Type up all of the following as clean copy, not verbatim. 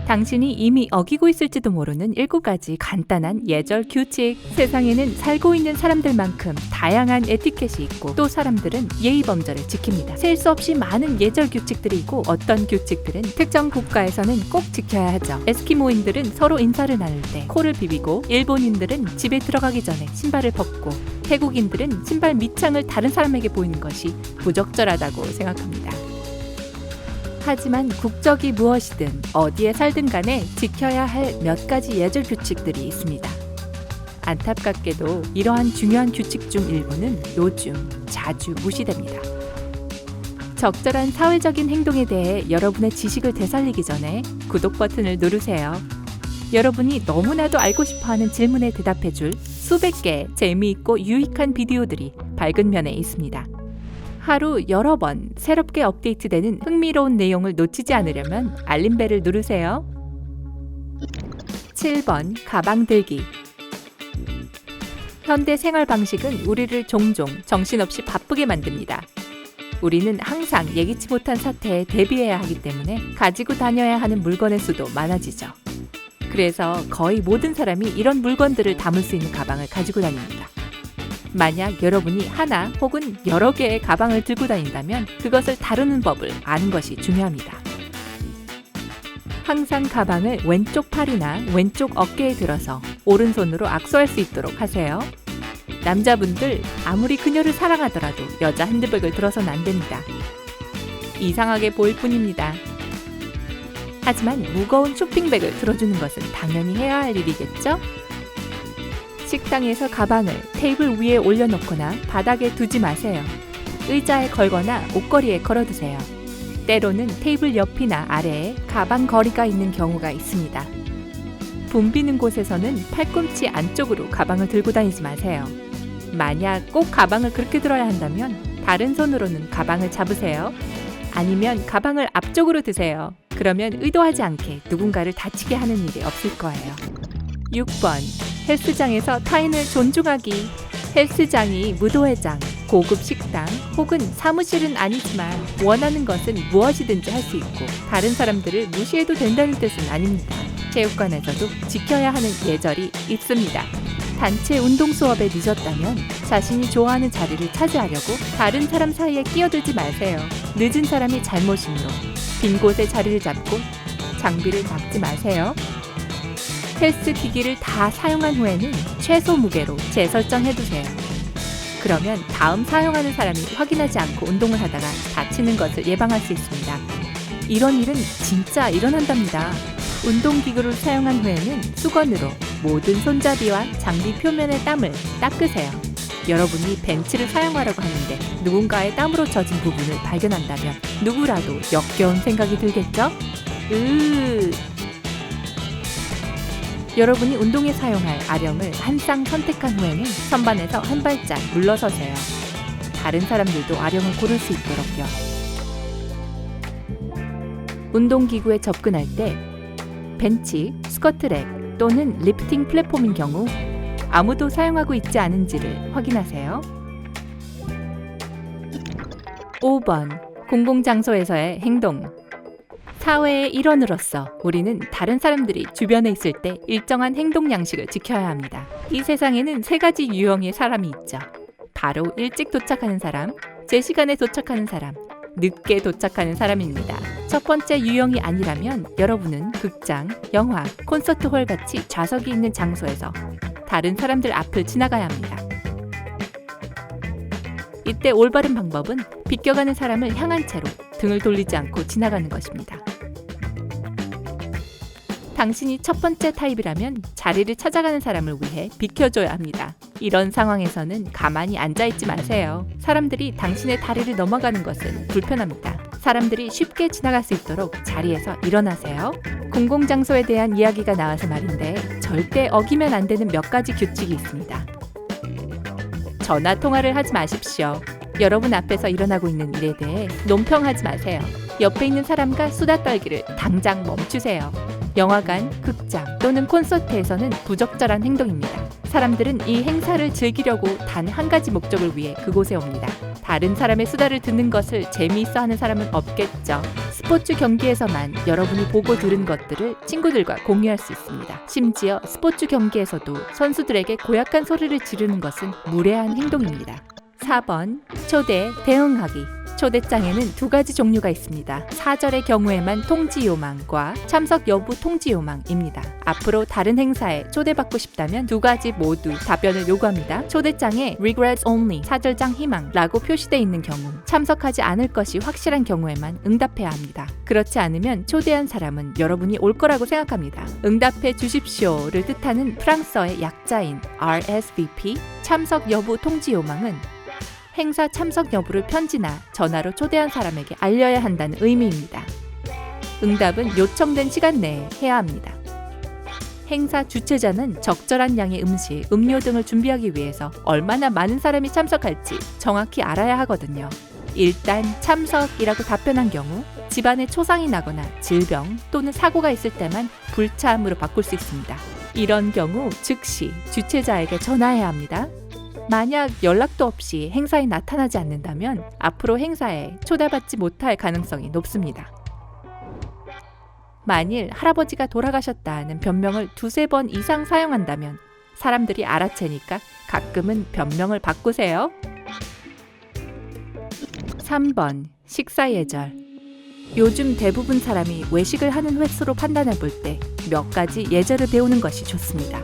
당신이 이미 어기고 있을지도 모르는 7가지 간단한 예절 규칙. 세상에는 살고 있는 사람들만큼 다양한 에티켓이 있고 또 사람들은 예의 범절을 지킵니다. 셀 수 없이 많은 예절 규칙들이 있고 어떤 규칙들은 특정 국가에서는 꼭 지켜야 하죠. 에스키모인들은 서로 인사를 나눌 때 코를 비비고, 일본인들은 집에 들어가기 전에 신발을 벗고, 태국인들은 신발 밑창을 다른 사람에게 보이는 것이 부적절하다고 생각합니다. 하지만 국적이 무엇이든 어디에 살든 간에 지켜야 할 몇 가지 예절 규칙들이 있습니다. 안타깝게도 이러한 중요한 규칙 중 일부는 요즘 자주 무시됩니다. 적절한 사회적인 행동에 대해 여러분의 지식을 되살리기 전에 구독 버튼을 누르세요. 여러분이 너무나도 알고 싶어하는 질문에 대답해줄 수백 개의 재미있고 유익한 비디오들이 밝은 면에 있습니다. 하루 여러 번 새롭게 업데이트되는 흥미로운 내용을 놓치지 않으려면 알림벨을 누르세요. 7번 가방 들기. 현대 생활 방식은 우리를 종종 정신없이 바쁘게 만듭니다. 우리는 항상 예기치 못한 사태에 대비해야 하기 때문에 가지고 다녀야 하는 물건의 수도 많아지죠. 그래서 거의 모든 사람이 이런 물건들을 담을 수 있는 가방을 가지고 다닙니다. 만약 여러분이 하나 혹은 여러 개의 가방을 들고 다닌다면 그것을 다루는 법을 아는 것이 중요합니다. 항상 가방을 왼쪽 팔이나 왼쪽 어깨에 들어서 오른손으로 악수할 수 있도록 하세요. 남자분들 아무리 그녀를 사랑하더라도 여자 핸드백을 들어서는 안 됩니다. 이상하게 보일 뿐입니다. 하지만 무거운 쇼핑백을 들어주는 것은 당연히 해야 할 일이겠죠? 식당에서 가방을 테이블 위에 올려놓거나 바닥에 두지 마세요. 의자에 걸거나 옷걸이에 걸어두세요. 때로는 테이블 옆이나 아래에 가방 거리가 있는 경우가 있습니다. 붐비는 곳에서는 팔꿈치 안쪽으로 가방을 들고 다니지 마세요. 만약 꼭 가방을 그렇게 들어야 한다면 다른 손으로는 가방을 잡으세요. 아니면 가방을 앞쪽으로 드세요. 그러면 의도하지 않게 누군가를 다치게 하는 일이 없을 거예요. 6번 헬스장에서 타인을 존중하기. 헬스장이 무도회장, 고급 식당 혹은 사무실은 아니지만 원하는 것은 무엇이든지 할 수 있고 다른 사람들을 무시해도 된다는 뜻은 아닙니다. 체육관에서도 지켜야 하는 예절이 있습니다. 단체 운동 수업에 늦었다면 자신이 좋아하는 자리를 차지하려고 다른 사람 사이에 끼어들지 마세요. 늦은 사람이 잘못이므로 빈 곳에 자리를 잡고 장비를 막지 마세요. 헬스 기기를 다 사용한 후에는 최소 무게로 재설정해두세요. 그러면 다음 사용하는 사람이 확인하지 않고 운동을 하다가 다치는 것을 예방할 수 있습니다. 이런 일은 진짜 일어난답니다. 운동기구를 사용한 후에는 수건으로 모든 손잡이와 장비 표면의 땀을 닦으세요. 여러분이 벤치를 사용하려고 하는데 누군가의 땀으로 젖은 부분을 발견한다면 누구라도 역겨운 생각이 들겠죠? 여러분이 운동에 사용할 아령을 한 쌍 선택한 후에는 선반에서 한 발짝 물러서세요. 다른 사람들도 아령을 고를 수 있도록요. 운동기구에 접근할 때 벤치, 스쿼트랙 또는 리프팅 플랫폼인 경우 아무도 사용하고 있지 않은지를 확인하세요. 5번 공공장소에서의 행동. 사회의 일원으로서 우리는 다른 사람들이 주변에 있을 때 일정한 행동 양식을 지켜야 합니다. 이 세상에는 3가지 유형의 사람이 있죠. 바로 일찍 도착하는 사람, 제 시간에 도착하는 사람, 늦게 도착하는 사람입니다. 첫 번째 유형이 아니라면 여러분은 극장, 영화, 콘서트홀 같이 좌석이 있는 장소에서 다른 사람들 앞을 지나가야 합니다. 이때 올바른 방법은 비껴가는 사람을 향한 채로 등을 돌리지 않고 지나가는 것입니다. 당신이 첫 번째 타입이라면 자리를 찾아가는 사람을 위해 비켜줘야 합니다. 이런 상황에서는 가만히 앉아있지 마세요. 사람들이 당신의 다리를 넘어가는 것은 불편합니다. 사람들이 쉽게 지나갈 수 있도록 자리에서 일어나세요. 공공장소에 대한 이야기가 나와서 말인데 절대 어기면 안 되는 몇 가지 규칙이 있습니다. 전화 통화를 하지 마십시오. 여러분 앞에서 일어나고 있는 일에 대해 논평하지 마세요. 옆에 있는 사람과 수다 떨기를 당장 멈추세요. 영화관, 극장 또는 콘서트에서는 부적절한 행동입니다. 사람들은 이 행사를 즐기려고 단 한 가지 목적을 위해 그곳에 옵니다. 다른 사람의 수다를 듣는 것을 재미있어 하는 사람은 없겠죠. 스포츠 경기에서만 여러분이 보고 들은 것들을 친구들과 공유할 수 있습니다. 심지어 스포츠 경기에서도 선수들에게 고약한 소리를 지르는 것은 무례한 행동입니다. 4번, 초대 대응하기. 초대장에는 두 가지 종류가 있습니다. 사절의 경우에만 통지 요망과 참석 여부 통지 요망입니다. 앞으로 다른 행사에 초대받고 싶다면 두 가지 모두 답변을 요구합니다. 초대장에 regrets only, 사절장 희망라고 표시되어 있는 경우, 참석하지 않을 것이 확실한 경우에만 응답해야 합니다. 그렇지 않으면 초대한 사람은 여러분이 올 거라고 생각합니다. 응답해 주십시오를 뜻하는 프랑스어의 약자인 RSVP, 참석 여부 통지 요망은 행사 참석 여부를 편지나 전화로 초대한 사람에게 알려야 한다는 의미입니다. 응답은 요청된 시간 내에 해야 합니다. 행사 주최자는 적절한 양의 음식, 음료 등을 준비하기 위해서 얼마나 많은 사람이 참석할지 정확히 알아야 하거든요. 일단 참석이라고 답변한 경우 집안에 초상이 나거나 질병 또는 사고가 있을 때만 불참으로 바꿀 수 있습니다. 이런 경우 즉시 주최자에게 전화해야 합니다. 만약 연락도 없이 행사에 나타나지 않는다면 앞으로 행사에 초대받지 못할 가능성이 높습니다. 만일 할아버지가 돌아가셨다는 변명을 두세 번 이상 사용한다면 사람들이 알아채니까 가끔은 변명을 바꾸세요. 3번, 식사 예절. 요즘 대부분 사람이 외식을 하는 횟수로 판단해 볼 때 몇 가지 예절을 배우는 것이 좋습니다.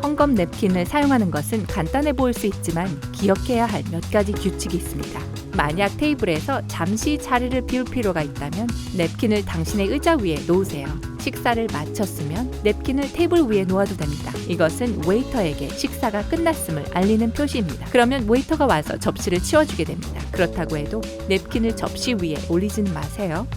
헝겊 냅킨을 사용하는 것은 간단해 보일 수 있지만 기억해야 할 몇 가지 규칙이 있습니다. 만약 테이블에서 잠시 자리를 비울 필요가 있다면 냅킨을 당신의 의자 위에 놓으세요. 식사를 마쳤으면 냅킨을 테이블 위에 놓아도 됩니다. 이것은 웨이터에게 식사가 끝났음을 알리는 표시입니다. 그러면 웨이터가 와서 접시를 치워주게 됩니다. 그렇다고 해도 냅킨을 접시 위에 올리지는 마세요.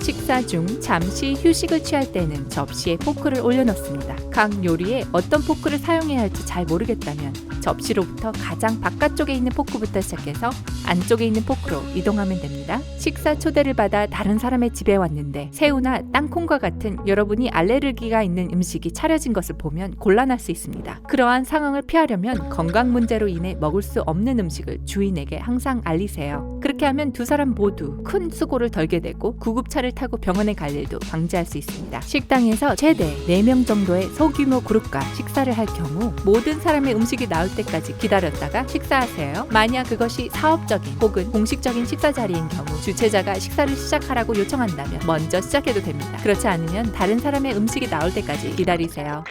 식사 중 잠시 휴식을 취할 때는 접시에 포크를 올려놓습니다. 각 요리에 어떤 포크를 사용해야 할지 잘 모르겠다면 접시로부터 가장 바깥쪽에 있는 포크부터 시작해서 안쪽에 있는 포크로 이동하면 됩니다. 식사 초대를 받아 다른 사람의 집에 왔는데 새우나 땅콩과 같은 여러분이 알레르기가 있는 음식이 차려진 것을 보면 곤란할 수 있습니다. 그러한 상황을 피하려면 건강 문제로 인해 먹을 수 없는 음식을 주인에게 항상 알리세요. 그렇게 하면 두 사람 모두 큰 수고를 덜게 되고 구급차를 타고 병원에 갈 일도 방지할 수 있습니다. 식당에서 최대 4명 정도의 소규모 그룹과 식사를 할 경우 모든 사람의 음식이 나올 때까지 기다렸다가 식사하세요. 만약 그것이 사업적인 혹은 공식적인 식사 자리인 경우 주최자가 식사를 시작하라고 요청한다면 먼저 시작해도 됩니다. 그렇지 않으면 다른 사람의 음식이 나올 때까지 기다리세요.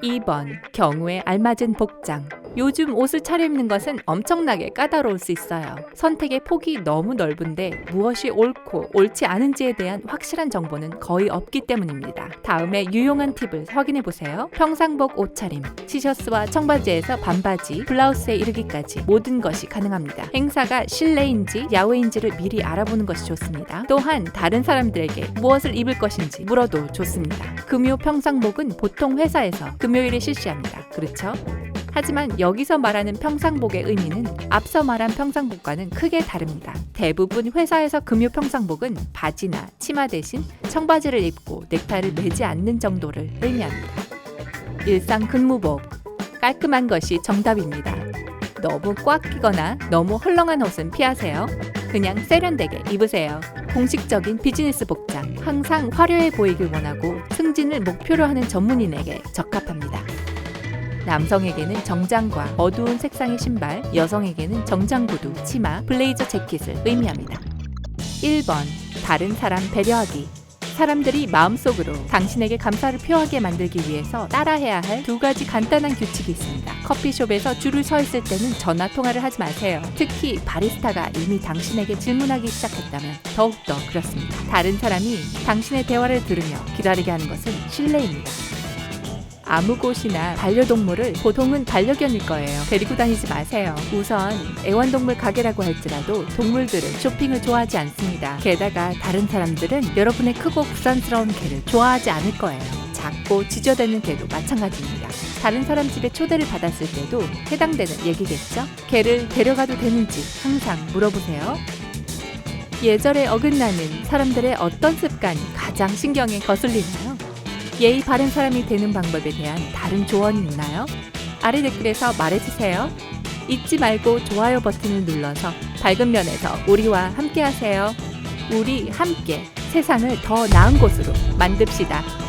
2번, 경우에 알맞은 복장. 요즘 옷을 차려입는 것은 엄청나게 까다로울 수 있어요. 선택의 폭이 너무 넓은데 무엇이 옳고 옳지 않은지에 대한 확실한 정보는 거의 없기 때문입니다. 다음에 유용한 팁을 확인해 보세요. 평상복 옷차림, 티셔츠와 청바지에서 반바지, 블라우스에 이르기까지 모든 것이 가능합니다. 행사가 실내인지 야외인지를 미리 알아보는 것이 좋습니다. 또한 다른 사람들에게 무엇을 입을 것인지 물어도 좋습니다. 금요 평상복은 보통 회사에서 금요일에 실시합니다. 그렇죠? 하지만 여기서 말하는 평상복의 의미는 앞서 말한 평상복과는 크게 다릅니다. 대부분 회사에서 금요 평상복은 바지나 치마 대신 청바지를 입고 넥타이를 매지 않는 정도를 의미합니다. 일상 근무복, 깔끔한 것이 정답입니다. 너무 꽉 끼거나 너무 헐렁한 옷은 피하세요. 그냥 세련되게 입으세요. 공식적인 비즈니스 복장, 항상 화려해 보이길 원하고 승진을 목표로 하는 전문인에게 적합합니다. 남성에게는 정장과 어두운 색상의 신발, 여성에게는 정장 구두, 치마, 블레이저 재킷을 의미합니다. 1번, 다른 사람 배려하기. 사람들이 마음속으로 당신에게 감사를 표하게 만들기 위해서 따라해야 할 두 가지 간단한 규칙이 있습니다. 커피숍에서 줄을 서 있을 때는 전화 통화를 하지 마세요. 특히 바리스타가 이미 당신에게 질문하기 시작했다면 더욱더 그렇습니다. 다른 사람이 당신의 대화를 들으며 기다리게 하는 것은 실례입니다. 아무 곳이나 반려동물을 보통은 반려견일 거예요. 데리고 다니지 마세요. 우선 애완동물 가게라고 할지라도 동물들은 쇼핑을 좋아하지 않습니다. 게다가 다른 사람들은 여러분의 크고 부산스러운 개를 좋아하지 않을 거예요. 작고 지저대는 개도 마찬가지입니다. 다른 사람 집에 초대를 받았을 때도 해당되는 얘기겠죠? 개를 데려가도 되는지 항상 물어보세요. 예절에 어긋나는 사람들의 어떤 습관이 가장 신경에 거슬리나요? 예의 바른 사람이 되는 방법에 대한 다른 조언이 있나요? 아래 댓글에서 말해주세요. 잊지 말고 좋아요 버튼을 눌러서 밝은 면에서 우리와 함께 하세요. 우리 함께 세상을 더 나은 곳으로 만듭시다.